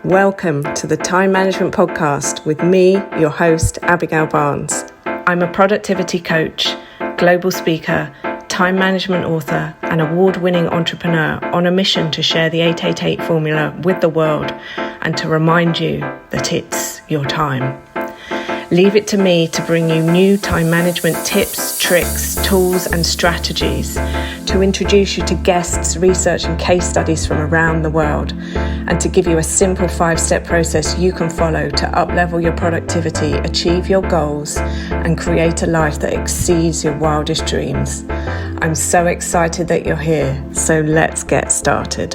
Welcome to the Time Management Podcast with me, your host, Abigail Barnes. I'm a productivity coach, global speaker, time management author, and award-winning entrepreneur on a mission to share the 888 formula with the world and to remind you that it's your time. Leave it to me to bring you new time management tips, tricks, tools, and strategies, to introduce you to guests, research, and case studies from around the world, and to give you a simple 5-step process you can follow to uplevel your productivity, achieve your goals, and create a life that exceeds your wildest dreams. I'm so excited that you're here, so let's get started.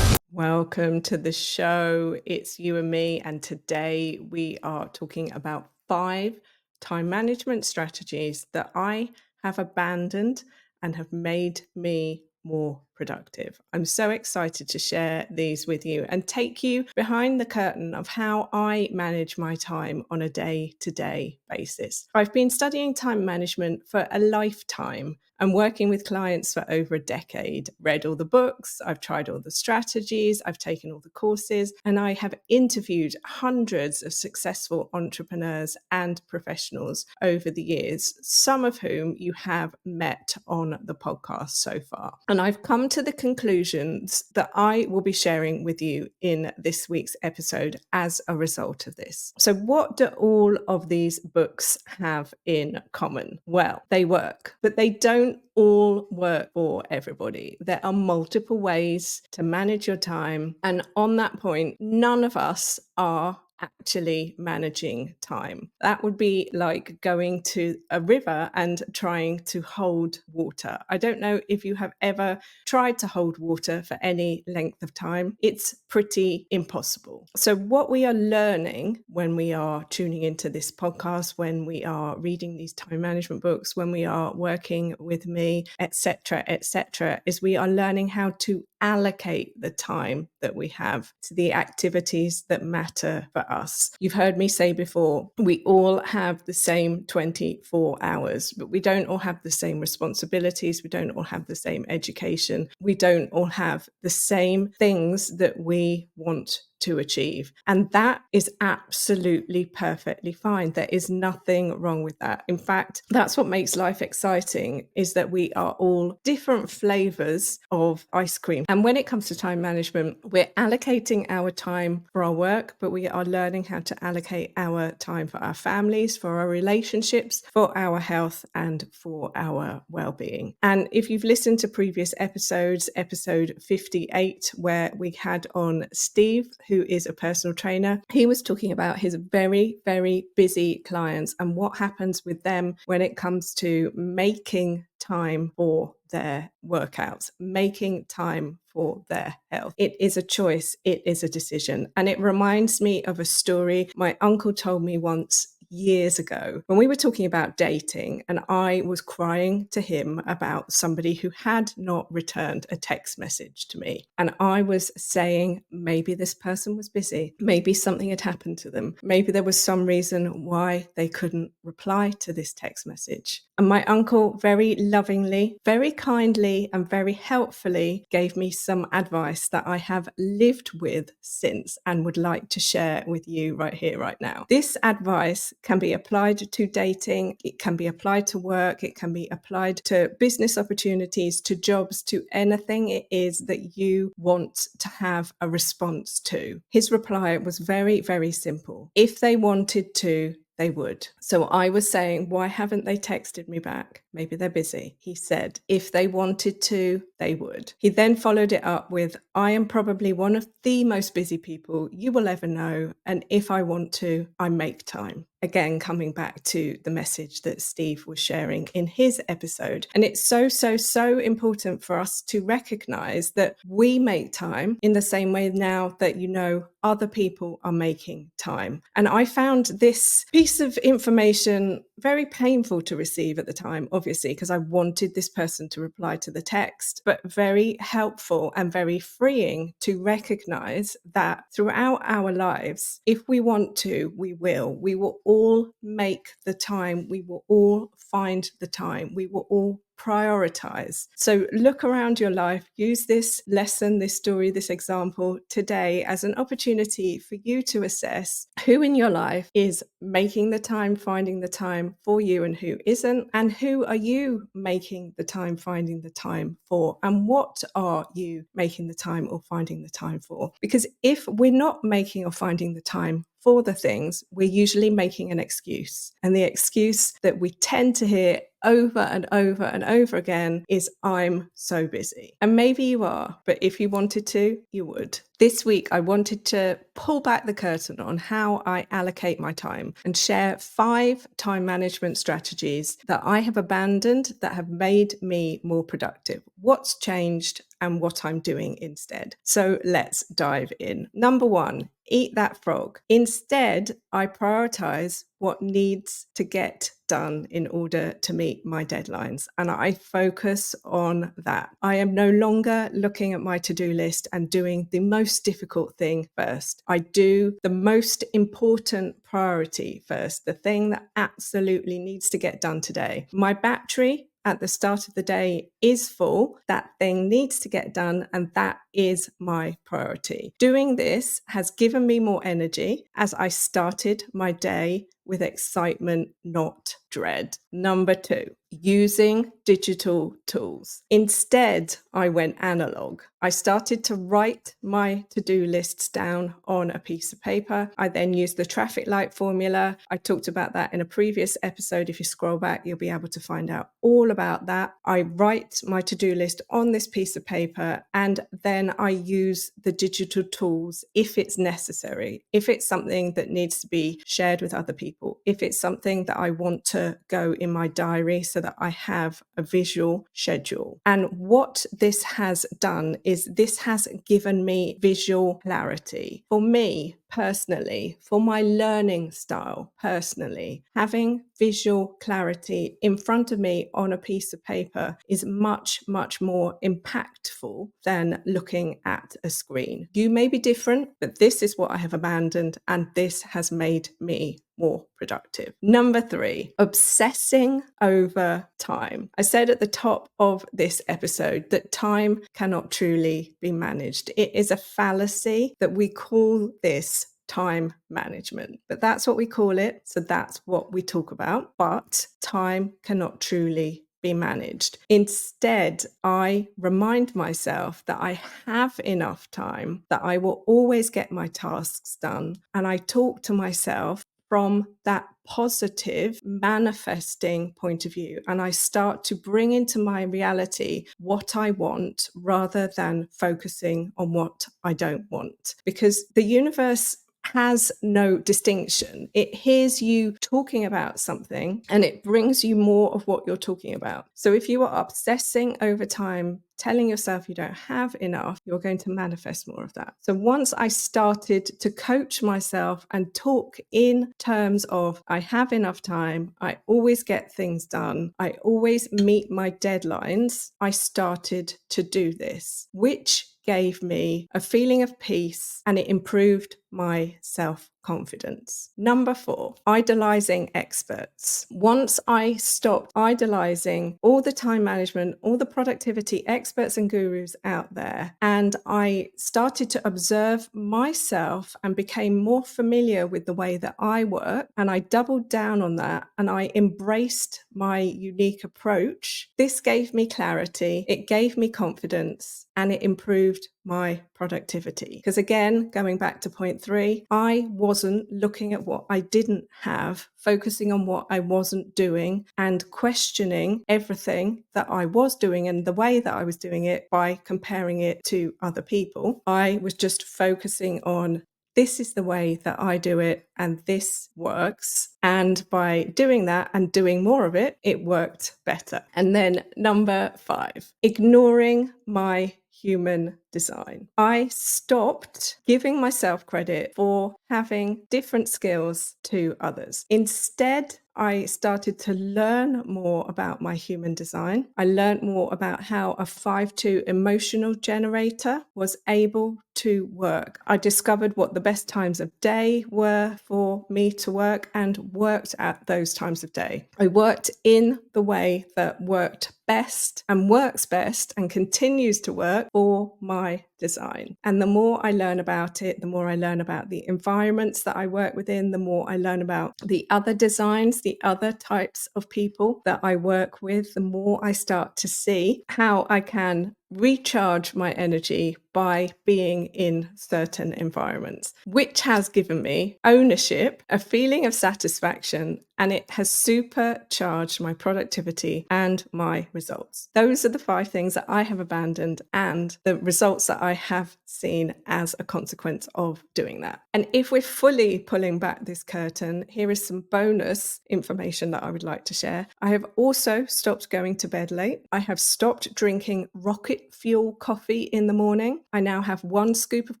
Welcome to the show. It's you and me, and today we are talking about 5 time management strategies that I have abandoned and have made me more productive. I'm so excited to share these with you and take you behind the curtain of how I manage my time on a day-to-day basis. I've been studying time management for a lifetime and working with clients for over a decade. Read all the books, I've tried all the strategies, I've taken all the courses, and I have interviewed hundreds of successful entrepreneurs and professionals over the years, some of whom you have met on the podcast so far. And I've come to the conclusions that I will be sharing with you in this week's episode as a result of this. So what do all of these books have in common? Well, they work, but they don't all work for everybody. There are multiple ways to manage your time. And on that point, none of us are actually managing time. That would be like going to a river and trying to hold water. I don't know if you have ever tried to hold water for any length of time. It's pretty impossible. So what we are learning when we are tuning into this podcast, when we are reading these time management books, when we are working with me, etc., is we are learning how to allocate the time that we have to the activities that matter for us. You've heard me say before, we all have the same 24 hours, but we don't all have the same responsibilities. We don't all have the same education. We don't all have the same things that we want to achieve. And that is absolutely perfectly fine. There is nothing wrong with that. In fact, that's what makes life exciting, is that we are all different flavors of ice cream. And when it comes to time management, we're allocating our time for our work, but we are learning how to allocate our time for our families, for our relationships, for our health, and for our well-being. And if you've listened to previous episodes, episode 58, where we had on Steve, who is a personal trainer, he was talking about his very, very busy clients and what happens with them when it comes to making time for their workouts, making time for their health. It is a choice. It is a decision. And it reminds me of a story my uncle told me once years ago when we were talking about dating, and I was crying to him about somebody who had not returned a text message to me. And I was saying, maybe this person was busy. Maybe something had happened to them. Maybe there was some reason why they couldn't reply to this text message. And my uncle very lovingly, very kindly, and very helpfully gave me some advice that I have lived with since and would like to share with you right here, right now. This advice can be applied to dating, it can be applied to work, it can be applied to business opportunities, to jobs, to anything it is that you want to have a response to. His reply was very, very simple. If they wanted to, they would. So I was saying, why haven't they texted me back? Maybe they're busy. He said, if they wanted to, they would. He then followed it up with, I am probably one of the most busy people you will ever know. And if I want to, I make time. Again, coming back to the message that Steve was sharing in his episode. And it's so important for us to recognize that we make time in the same way now that, you know, other people are making time. And I found this piece of information very painful to receive at the time, obviously, because I wanted this person to reply to the text, but very helpful and very freeing to recognize that throughout our lives, if we want to, we will all make the time. We will all find the time. We will all prioritize. So look around your life, use this lesson, this story, this example today as an opportunity for you to assess who in your life is making the time, finding the time for you, and who isn't, and who are you making the time, finding the time for, and what are you making the time or finding the time for? Because if we're not making or finding the time for the things, we're usually making an excuse. And the excuse that we tend to hear over and over and over again is, I'm so busy. And maybe you are, but if you wanted to, you would. This week, I wanted to pull back the curtain on how I allocate my time and share 5 time management strategies that I have abandoned that have made me more productive. What's changed and what I'm doing instead. So let's dive in. Number 1, eat that frog. Instead, I prioritize what needs to get done in order to meet my deadlines. And I focus on that. I am no longer looking at my to-do list and doing the most difficult thing first. I do the most important priority first, the thing that absolutely needs to get done today. My battery at the start of the day is full. That thing needs to get done, and that is my priority. Doing this has given me more energy as I started my day with excitement, not dread. Number 2, using digital tools. Instead, I went analog. I started to write my to-do lists down on a piece of paper. I then used the traffic light formula. I talked about that in a previous episode. If you scroll back, you'll be able to find out all about that. I write my to-do list on this piece of paper, and then I use the digital tools if it's necessary, if it's something that needs to be shared with other people, if it's something that I want to go in my diary so that I have a visual schedule. And what this has done is this has given me visual clarity. For me personally, for my learning style personally, having visual clarity in front of me on a piece of paper is much, much more impactful than looking at a screen. You may be different, but this is what I have abandoned, and this has made me more productive. Number 3, obsessing over time. I said at the top of this episode that time cannot truly be managed. It is a fallacy that we call this time management, but that's what we call it. So that's what we talk about. But time cannot truly be managed. Instead, I remind myself that I have enough time, that I will always get my tasks done. And I talk to myself from that positive manifesting point of view. And I start to bring into my reality what I want rather than focusing on what I don't want. Because the universe has no distinction. It hears you talking about something and it brings you more of what you're talking about. So if you are obsessing over time, telling yourself you don't have enough, you're going to manifest more of that. So once I started to coach myself and talk in terms of I have enough time, I always get things done, I always meet my deadlines, I started to do this, which gave me a feeling of peace and it improved my self-confidence. Number 4, idolizing experts. Once I stopped idolizing all the time management, all the productivity experts and gurus out there, and I started to observe myself and became more familiar with the way that I work, and I doubled down on that and I embraced my unique approach, this gave me clarity, it gave me confidence, and it improved my productivity. Because again, going back to point 3, I wasn't looking at what I didn't have, focusing on what I wasn't doing and questioning everything that I was doing and the way that I was doing it by comparing it to other people. I was just focusing on this is the way that I do it and this works. And by doing that and doing more of it, it worked better. And then number 5, ignoring my human design. I stopped giving myself credit for having different skills to others. Instead, I started to learn more about my human design. I learned more about how a 5-2 emotional generator was able to work. I discovered what the best times of day were for me to work and worked at those times of day. I worked in the way that worked best and works best and continues to work for my design. And the more I learn about it, the more I learn about the environments that I work within, the more I learn about the other designs, the other types of people that I work with, the more I start to see how I can recharge my energy by being in certain environments, which has given me ownership, a feeling of satisfaction, and it has supercharged my productivity and my results. Those are the 5 things that I have abandoned and the results that I have seen as a consequence of doing that. And if we're fully pulling back this curtain, here is some bonus information that I would like to share. I have also stopped going to bed late. I have stopped drinking rocket fuel coffee in the morning. I now have 1 scoop of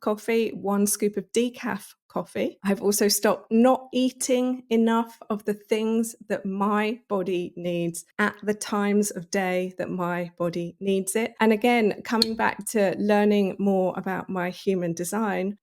coffee, 1 scoop of decaf coffee. I've also stopped not eating enough of the things that my body needs at the times of day that my body needs it. And again, coming back to learning more about my human design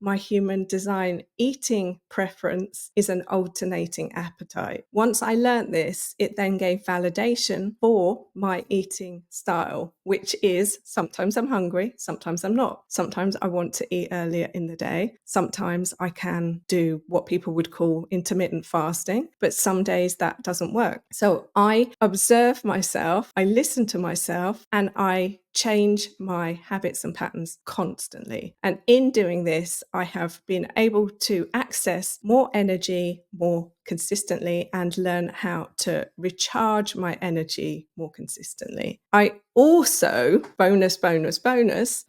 eating preference is an alternating appetite. Once I learned this, it then gave validation for my eating style, which is sometimes I'm hungry, sometimes I'm not. Sometimes I want to eat earlier in the day. Sometimes I can do what people would call intermittent fasting, but some days that doesn't work. So I observe myself, I listen to myself, and I change my habits and patterns constantly. And in doing this, I have been able to access more energy more consistently and learn how to recharge my energy more consistently. I also, bonus,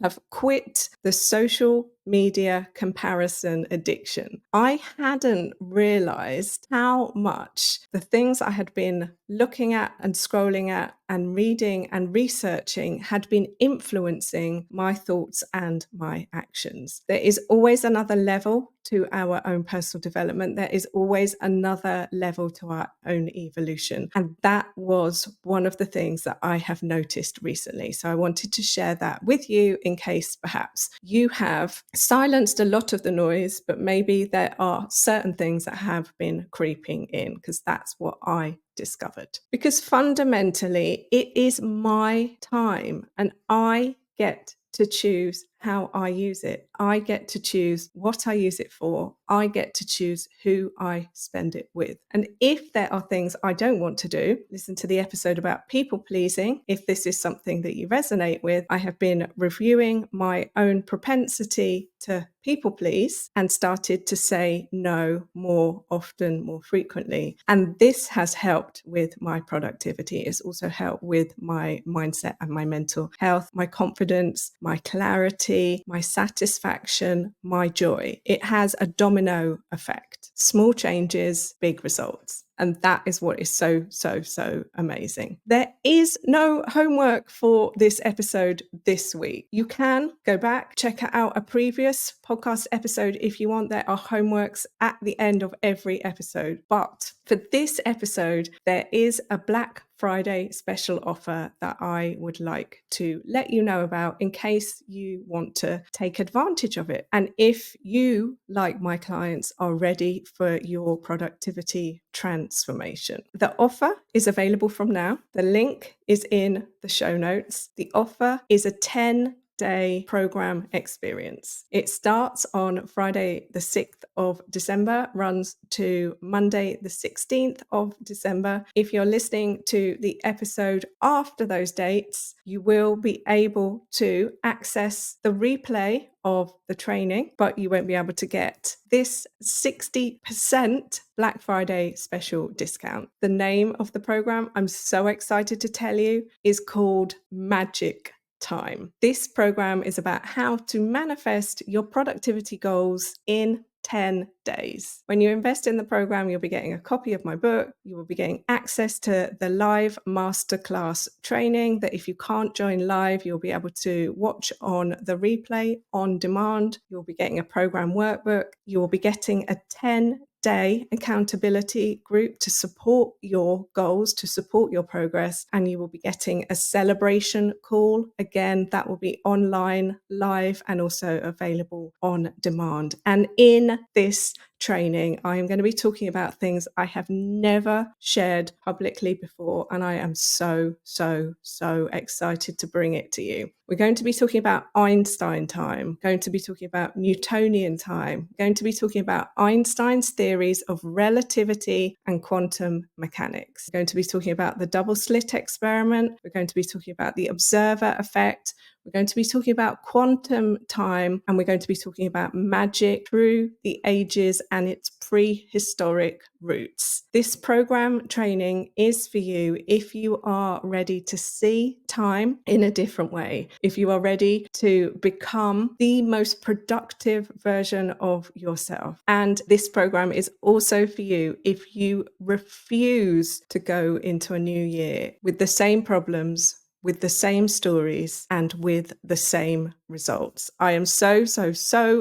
have quit the social media comparison addiction. I hadn't realized how much the things I had been looking at and scrolling at and reading and researching had been influencing my thoughts and my actions. There is always another level to our own personal development. There is always another level to our own evolution. And that was one of the things that I have noticed recently. So I wanted to share that with you in case perhaps you have silenced a lot of the noise, but maybe there are certain things that have been creeping in, because that's what I discovered. Because fundamentally, it is my time and I get to choose how I use it. I get to choose what I use it for. I get to choose who I spend it with. And if there are things I don't want to do, listen to the episode about people pleasing. If this is something that you resonate with, I have been reviewing my own propensity to people please and started to say no more often, more frequently. And this has helped with my productivity. It's also helped with my mindset and my mental health, my confidence, my clarity, my satisfaction, my joy. It has a domino effect. Small changes, big results. And that is what is so amazing. There is no homework for this episode this week. You can go back, check out a previous podcast episode if you want. There are homeworks at the end of every episode. But for this episode, there is a Black Friday special offer that I would like to let you know about in case you want to take advantage of it. And if you, like my clients, are ready for your productivity transformation. The offer is available from now. The link is in the show notes. The offer is a 10-day program experience. It starts on Friday the 6th of December, runs to Monday the 16th of December. If you're listening to the episode after those dates, you will be able to access the replay of the training, but you won't be able to get this 60% Black Friday special discount. The name of the program, I'm so excited to tell you, is called Magic Time. This program is about how to manifest your productivity goals in 10 days. When you invest in the program, you'll be getting a copy of my book. You will be getting access to the live masterclass training that if you can't join live, you'll be able to watch on the replay on demand. You'll be getting a program workbook. You will be getting a 10-day accountability group to support your goals, to support your progress, and you will be getting a celebration call. Again, that will be online, live, and also available on demand. And in this training, I am going to be talking about things I have never shared publicly before, and I am so excited to bring it to you. We're going to be talking about Einstein time, going to be talking about Newtonian time, going to be talking about Einstein's theories of relativity and quantum mechanics. We're going to be talking about the double slit experiment. We're going to be talking about the observer effect. We're going to be talking about quantum time, and we're going to be talking about magic through the ages and its prehistoric roots. This program training is for you if you are ready to see time in a different way, if you are ready to become the most productive version of yourself. And this program is also for you if you refuse to go into a new year with the same problems, with the same stories, and with the same results. I am so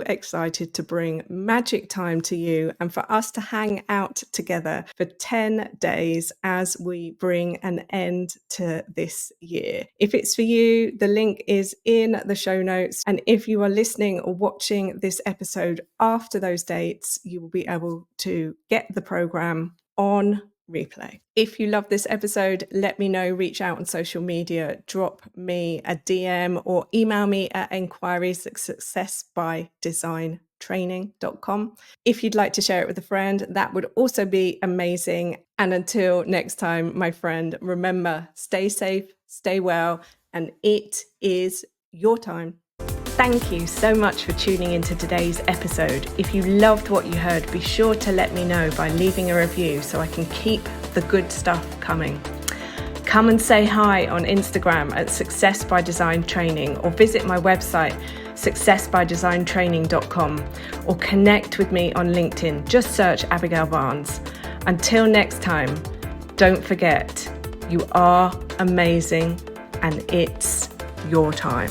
excited to bring magic time to you and for us to hang out together for 10 days as we bring an end to this year. If it's for you, the link is in the show notes. And if you are listening or watching this episode after those dates, you will be able to get the program on replay. If you love this episode, let me know, reach out on social media, drop me a DM or email me at enquiries@successbydesigntraining.com. If you'd like to share it with a friend, that would also be amazing. And until next time, my friend, remember, stay safe, stay well, and it is your time. Thank you so much for tuning into today's episode. If you loved what you heard, be sure to let me know by leaving a review so I can keep the good stuff coming. Come and say hi on Instagram at Success by Design Training, or visit my website successbydesigntraining.com, or connect with me on LinkedIn. Just search Abigail Barnes. Until next time, don't forget, you are amazing and it's your time.